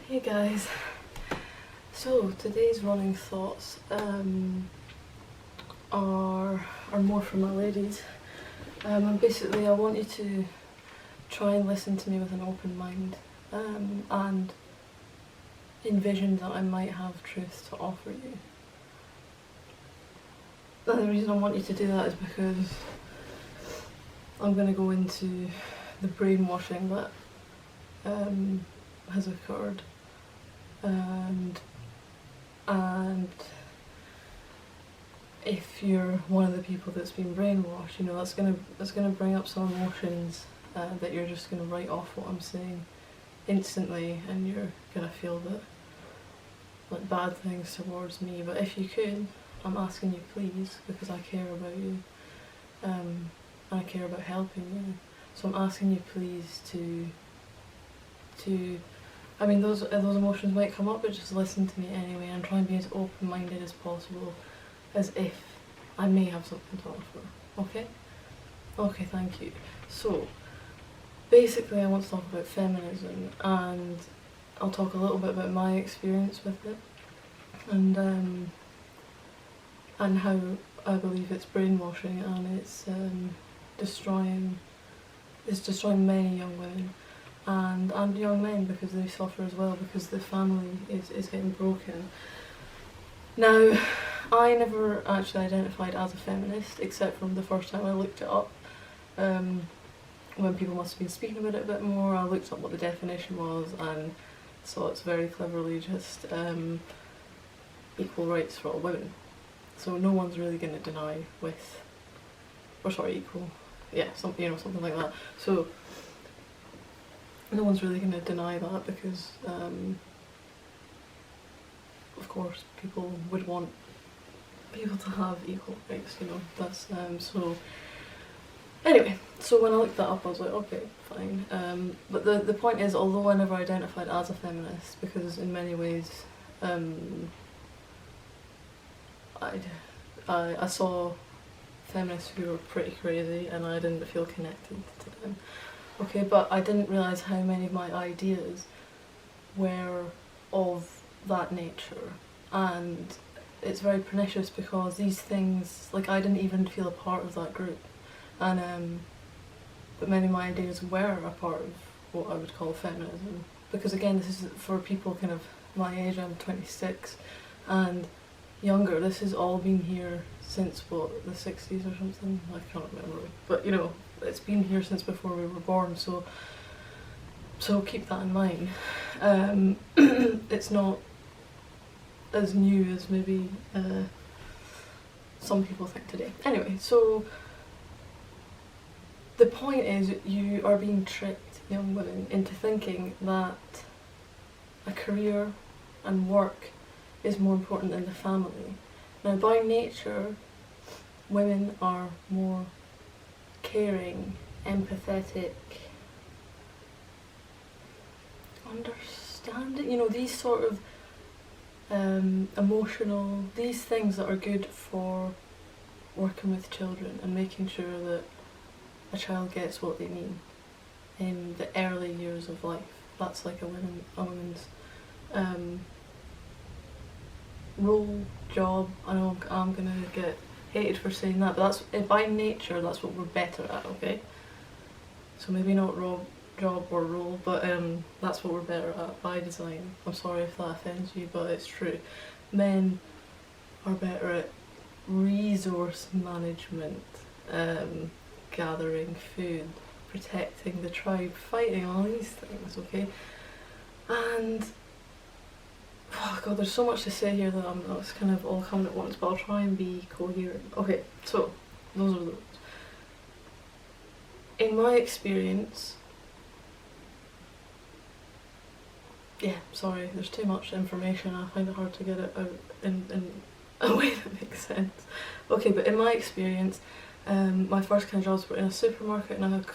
Hey guys, so today's running thoughts are more for my ladies, and basically I want you to try and listen to me with an open mind, and envision that I might have truth to offer you. And the reason I want you to do that is because I'm going to go into the brainwashing that has occurred, and if you're one of the people that's been brainwashed, you know that's gonna bring up some emotions that you're just gonna write off what I'm saying instantly, and you're gonna feel that like bad things towards me. But if you could, I'm asking you please, because I care about you, and I care about helping you. So I'm asking you please to I mean, those emotions might come up, but just listen to me anyway and try and be as open-minded as possible, as if I may have something to offer. Okay? Okay, thank you. So, basically I want to talk about feminism, and I'll talk a little bit about my experience with it, and how I believe it's brainwashing, and it's destroying many young women. And young men, because they suffer as well, because the family is getting broken. Now, I never actually identified as a feminist, except from the first time I looked it up, when people must have been speaking about it a bit more. I looked up what the definition was and saw it's very cleverly just equal rights for all women. So no one's really going to deny equal, yeah, something like that. So no one's really going to deny that, because of course people would want people to have equal rights, that's so anyway. So when I looked that up I was like, okay, fine, but the point is, although I never identified as a feminist, because in many ways I saw feminists who were pretty crazy and I didn't feel connected to them. Okay, but I didn't realise how many of my ideas were of that nature, and it's very pernicious because these things, like, I didn't even feel a part of that group, and but many of my ideas were a part of what I would call feminism, because again, this is for people kind of my age. I'm 26 and younger. This has all been here since, what, the 60s or something? I can't remember, but it's been here since before we were born, so keep that in mind. It's not as new as maybe some people think today. Anyway, so the point is, you are being tricked, young women, into thinking that a career and work is more important than the family. Now, by nature, women are more caring, empathetic, understanding, these sort of emotional, these things that are good for working with children and making sure that a child gets what they need in the early years of life. That's like a woman's role, job. I know I'm gonna get hated for saying that, but that's, by nature, that's what we're better at, okay? So maybe not job or role, but that's what we're better at by design. I'm sorry if that offends you, but it's true. Men are better at resource management, gathering food, protecting the tribe, fighting, all these things, okay? And oh god, there's so much to say here that it's kind of all coming at once, but I'll try and be coherent. Okay, so those are the rules. In my experience, sorry, there's too much information. I find it hard to get it out in a way that makes sense. Okay, but in my experience, my first kind of jobs were in a supermarket and a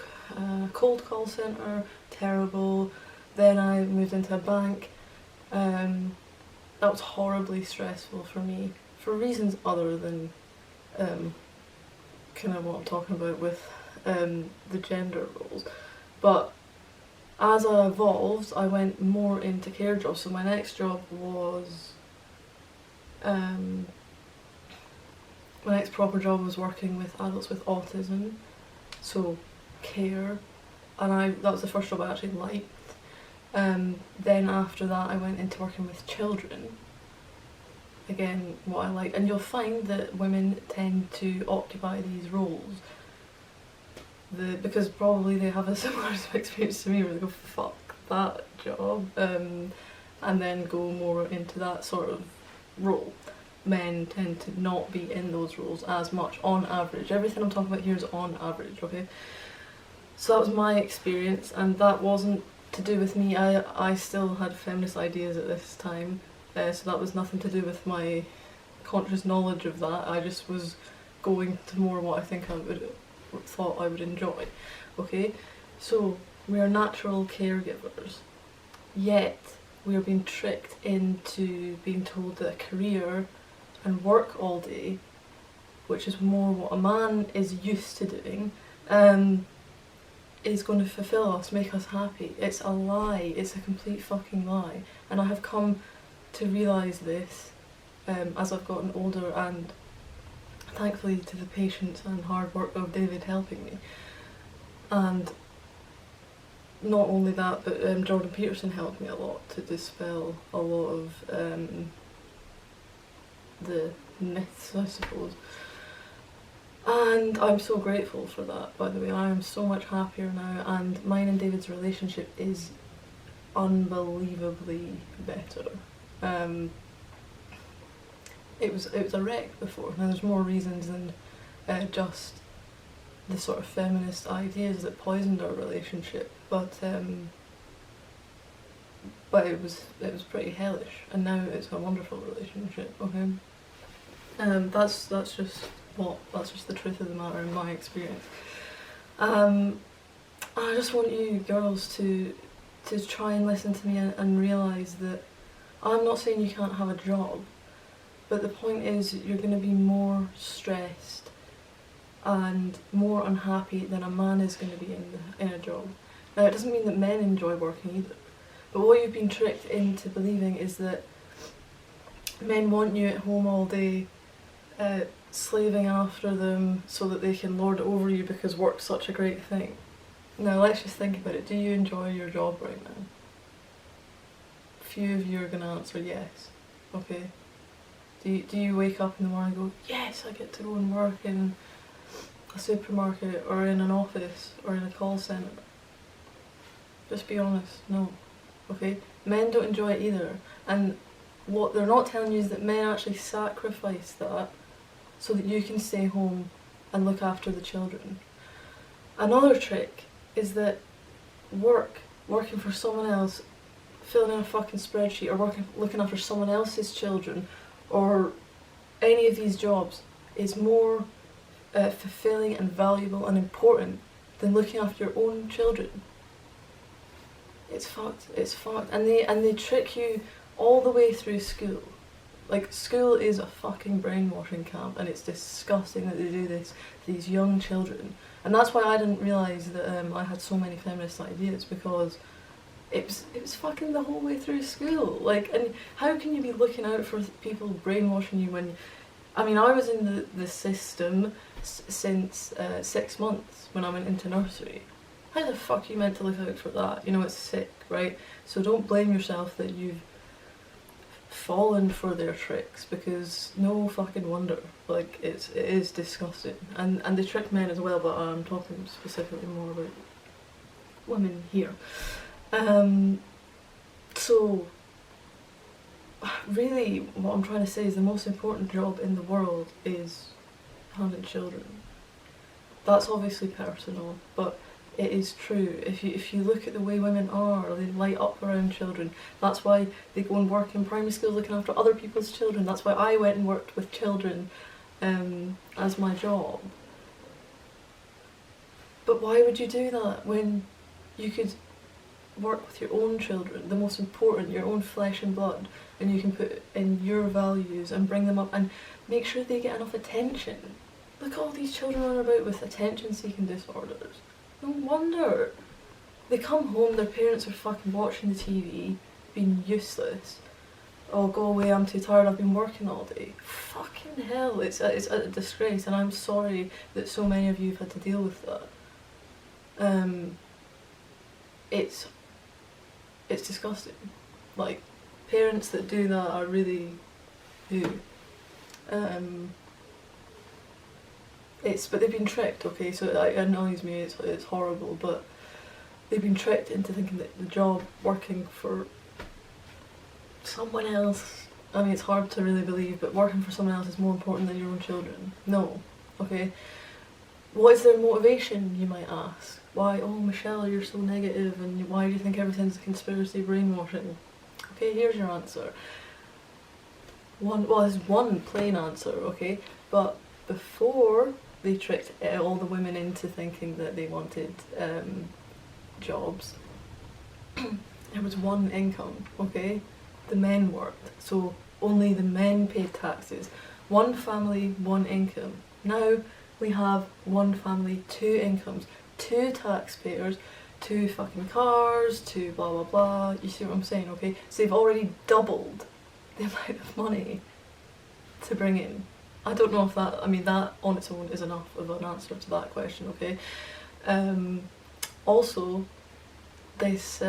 cold call centre, terrible. Then I moved into a bank. That was horribly stressful for me, for reasons other than kind of what I'm talking about with the gender roles. But as I evolved, I went more into care jobs. So my next job was, my next proper job was working with adults with autism, so care, and that was the first job I actually liked. Then after that I went into working with children, again what I like, and you'll find that women tend to occupy these roles because probably they have a similar experience to me where they go fuck that job, and then go more into that sort of role. Men tend to not be in those roles as much on average. Everything I'm talking about here is on average, okay? So that was my experience, and that wasn't to do with me. I still had feminist ideas at this time, so that was nothing to do with my conscious knowledge of that. I just was going to more what I think I thought I would enjoy, okay? So we are natural caregivers, yet we are being tricked into being told that a career and work all day, which is more what a man is used to doing, is going to fulfill us, make us happy. It's a lie. It's a complete fucking lie. And I have come to realise this as I've gotten older, and thankfully to the patience and hard work of David helping me. And not only that, but Jordan Peterson helped me a lot to dispel a lot of the myths, I suppose. And I'm so grateful for that, by the way. I am so much happier now, and mine and David's relationship is unbelievably better. It was a wreck before, and there's more reasons than just the sort of feminist ideas that poisoned our relationship, but it was pretty hellish, and now it's a wonderful relationship. Okay, that's just the truth of the matter in my experience. I just want you girls to try and listen to me and realise that I'm not saying you can't have a job, but the point is you're going to be more stressed and more unhappy than a man is going to be in a job. Now, it doesn't mean that men enjoy working either, but what you've been tricked into believing is that men want you at home all day, slaving after them so that they can lord it over you because work's such a great thing. Now let's just think about it. Do you enjoy your job right now? Few of you are going to answer yes. Okay. Do you wake up in the morning and go, yes, I get to go and work in a supermarket or in an office or in a call centre? Just be honest, no. Okay? Men don't enjoy it either, and what they're not telling you is that men actually sacrifice that so that you can stay home and look after the children. Another trick is that working for someone else, filling in a fucking spreadsheet, or looking after someone else's children, or any of these jobs is more fulfilling and valuable and important than looking after your own children. It's fucked. It's fucked. And they trick you all the way through school. Like, school is a fucking brainwashing camp, and it's disgusting that they do this to these young children. And that's why I didn't realise that I had so many feminist ideas, because it was fucking the whole way through school. Like, and how can you be looking out for people brainwashing you when... I mean, I was in the system since 6 months when I went into nursery. How the fuck are you meant to look out for that? You know, it's sick, right? So don't blame yourself that you've fallen for their tricks, because no fucking wonder. Like, it is disgusting. And they trick men as well, but I'm talking specifically more about women here. So really what I'm trying to say is the most important job in the world is having children. That's obviously personal, but it is true. If you look at the way women are, they light up around children. That's why they go and work in primary schools looking after other people's children. That's why I went and worked with children as my job. But why would you do that when you could work with your own children, the most important, your own flesh and blood, and you can put in your values and bring them up and make sure they get enough attention? Look at all these children running about with attention-seeking disorders. No wonder. They come home, their parents are fucking watching the TV, being useless. Oh, go away, I'm too tired, I've been working all day. Fucking hell, it's a disgrace, and I'm sorry that so many of you have had to deal with that. It's disgusting. Like, parents that do that are really who. But they've been tricked, okay, so it annoys me, it's horrible, but they've been tricked into thinking that the job working for someone else, I mean, it's hard to really believe, but working for someone else is more important than your own children. No, okay? What is their motivation, you might ask? Why, oh Michelle, you're so negative, and why do you think everything's a conspiracy brainwashing? Okay, here's your answer. There's one plain answer, okay? But before they tricked all the women into thinking that they wanted jobs, there was one income, okay? The men worked, so only the men paid taxes. One family, one income. Now we have one family, two incomes, two taxpayers, two fucking cars, two blah blah blah. You see what I'm saying, okay? So they've already doubled the amount of money to bring in. I don't know if that, I mean, that on its own is enough of an answer to that question, okay? Also, this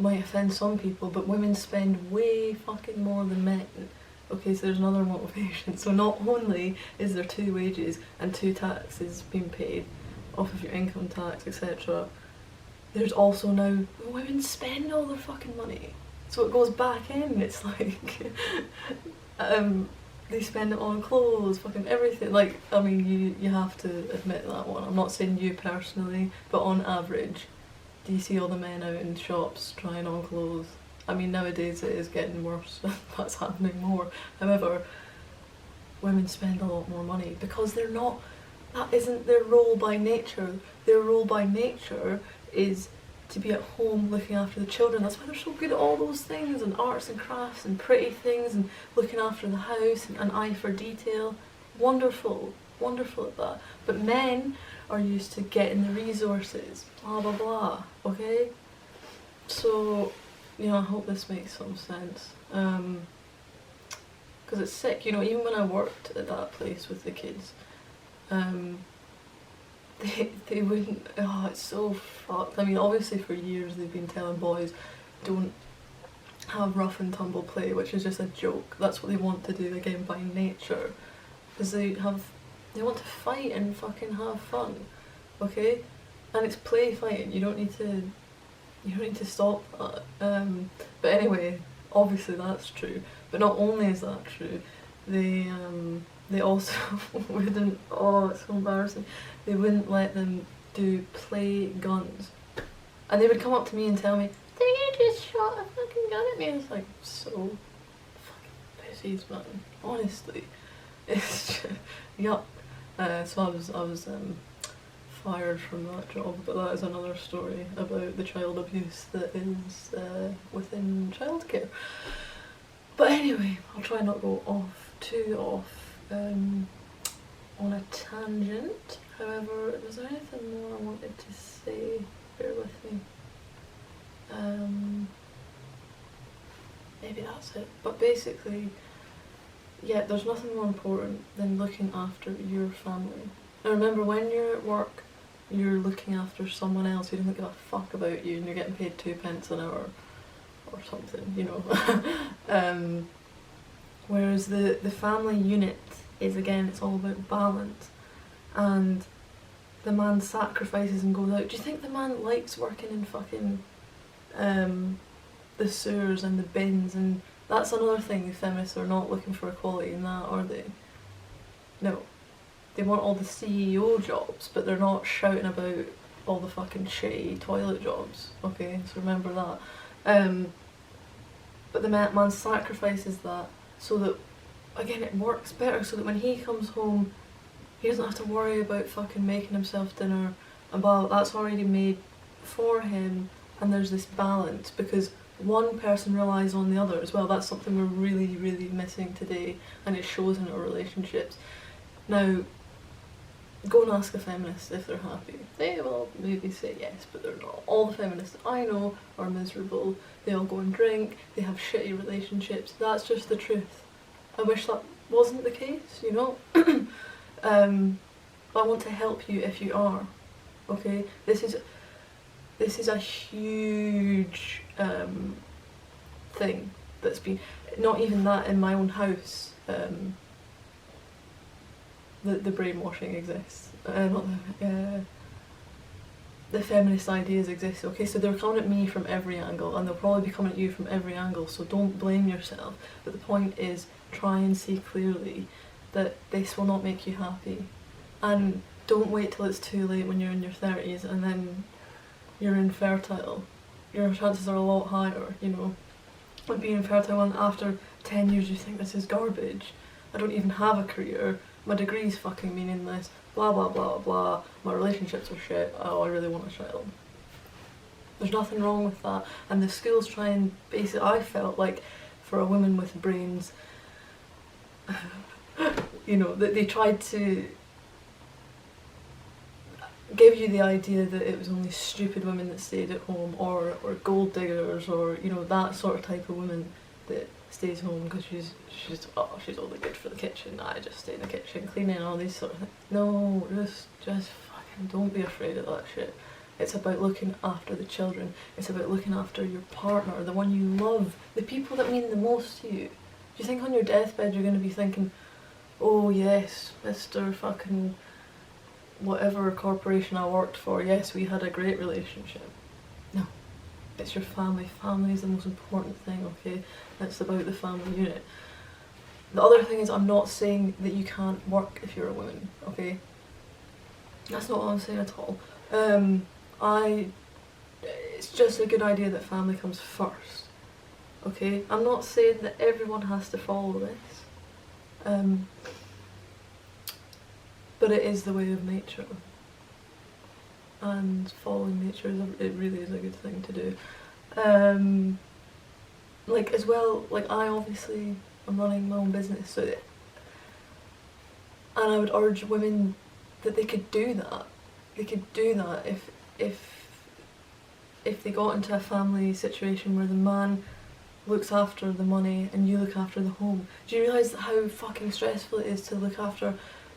might offend some people, but women spend way fucking more than men. Okay, so there's another motivation. So not only is there two wages and two taxes being paid off of your income tax, etc., there's also now women spend all their fucking money. So it goes back in, it's like, they spend it on clothes, fucking everything. Like, I mean, you have to admit that one. I'm not saying you personally, but on average, do you see all the men out in shops trying on clothes? I mean, nowadays it is getting worse, that's happening more. However, women spend a lot more money because they're not, that isn't their role by nature. Their role by nature is to be at home looking after the children. That's why they're so good at all those things, and arts and crafts and pretty things and looking after the house and an eye for detail. Wonderful, wonderful at that. But men are used to getting the resources, blah blah blah, okay? So, you know, I hope this makes some sense. Because it's sick, you know, even when I worked at that place with the kids, they wouldn't, oh, it's so fucked. I mean, obviously for years they've been telling boys, don't have rough and tumble play, which is just a joke. That's what they want to do, again, by nature. Because they want to fight and fucking have fun, okay? And it's play fighting, you don't need to stop that. But anyway, obviously that's true. But not only is that true, they also wouldn't, oh, it's so embarrassing, they wouldn't let them do play guns. And they would come up to me and tell me, did you just shot a fucking gun at me? It's like, so fucking pussies, man. Honestly. It's just, yup. So I was fired from that job, but that is another story about the child abuse that is within childcare. But anyway, I'll try not to go too off on a tangent. However, was there anything more I wanted to say? Bear with me. Maybe that's it. But basically, yeah, there's nothing more important than looking after your family. Now remember, when you're at work, you're looking after someone else who doesn't give a fuck about you, and you're getting paid 2 pence an hour or something, you know. Whereas the family unit is, again, it's all about balance. And the man sacrifices and goes out. Do you think the man likes working in fucking the sewers and the bins? And that's another thing, the feminists are not looking for equality in that, are they? No. They want all the CEO jobs, but they're not shouting about all the fucking shitty toilet jobs, okay? So remember that. But the man sacrifices that so that, again, it works better, so that when he comes home, he doesn't have to worry about fucking making himself dinner and blah, that's already made for him, and there's this balance, because one person relies on the other as well. That's something we're really, really missing today, and it shows in our relationships. Now, Go and ask a feminist if they're happy. They will maybe say yes, but they're not. All the feminists I know are miserable. They all go and drink, they have shitty relationships. That's just the truth. I wish that wasn't the case, you know? I want to help you if you are, okay? This is a huge thing that's been, not even that in my own house, the brainwashing exists, the feminist ideas exist, okay? So they're coming at me from every angle, and they'll probably be coming at you from every angle, so don't blame yourself. But the point is, try and see clearly that this will not make you happy. And don't wait till it's too late when you're in your 30s and then you're infertile. Your chances are a lot higher, you know. Like being infertile and after 10 years you think this is garbage. I don't even have a career. My degree's fucking meaningless. Blah blah blah blah. My relationships are shit. Oh, I really want a child. There's nothing wrong with that. And the schools try and basically, I felt like for a woman with brains, you know, they tried to give you the idea that it was only stupid women that stayed at home, or gold diggers, or, you know, that sort of type of woman that stays home because she's only good for the kitchen. I just stay in the kitchen cleaning, all these sort of things. No, just fucking don't be afraid of that shit. It's about looking after the children. It's about looking after your partner, the one you love, the people that mean the most to you. Do you think on your deathbed you're going to be thinking, oh yes, Mr. fucking whatever corporation I worked for, yes, we had a great relationship? No. It's your family. Family is the most important thing, okay? It's about the family unit. The other thing is, I'm not saying that you can't work if you're a woman, okay? That's not what I'm saying at all. It's just a good idea that family comes first, okay? I'm not saying that everyone has to follow this, but it is the way of nature. And following nature, it really is a good thing to do. Like, as well, like, I obviously am running my own business, so and I would urge women that they could do that. They could do that if they got into a family situation where the man looks after the money and you look after the home. Do you realise how fucking stressful it is to look after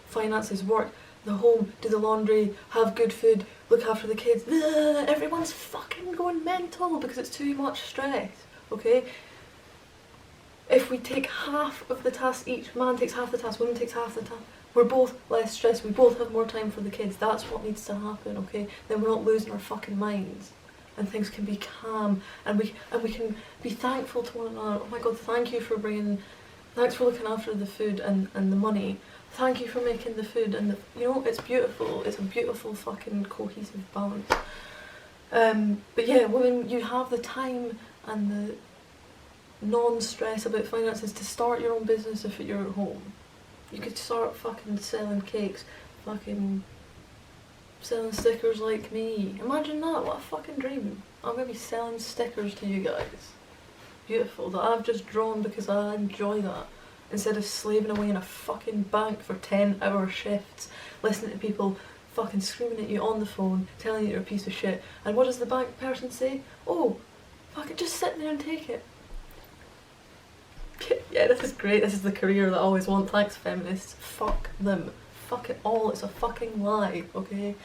finances, work, the home, do the laundry, have good food, look after the kids? Ugh, everyone's fucking going mental because it's too much stress, okay? If we take half of the task, each man takes half the task, woman takes half the task, we're both less stressed, we both have more time for the kids. That's what needs to happen, okay? Then we're not losing our fucking minds, and things can be calm, and we can be thankful to one another. Oh my god, thank you for thanks for looking after the food and the money. Thank you for making the food, and you know, it's beautiful. It's a beautiful fucking cohesive balance. But yeah, women, you have the time and the non-stress about finances to start your own business if you're at home. You could start fucking selling cakes, fucking selling stickers like me. Imagine that, what a fucking dream. I'm gonna be selling stickers to you guys. Beautiful, that I've just drawn because I enjoy that. Instead of slaving away in a fucking bank for 10-hour shifts, listening to people fucking screaming at you on the phone, telling you you're a piece of shit. And what does the bank person say? Oh, fuck it, just sit there and take it. Yeah, this is great, this is the career that I always want. Thanks, feminists. Fuck them. Fuck it all, it's a fucking lie, okay?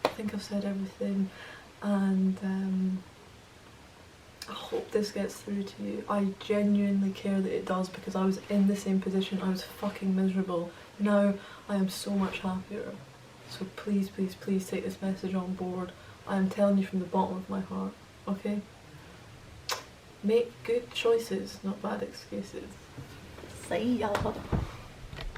I think I've said everything, and I hope this gets through to you. I genuinely care that it does, because I was in the same position. I was fucking miserable. Now I am so much happier. So please, please, please take this message on board. I am telling you from the bottom of my heart, okay? Make good choices, not bad excuses. See ya!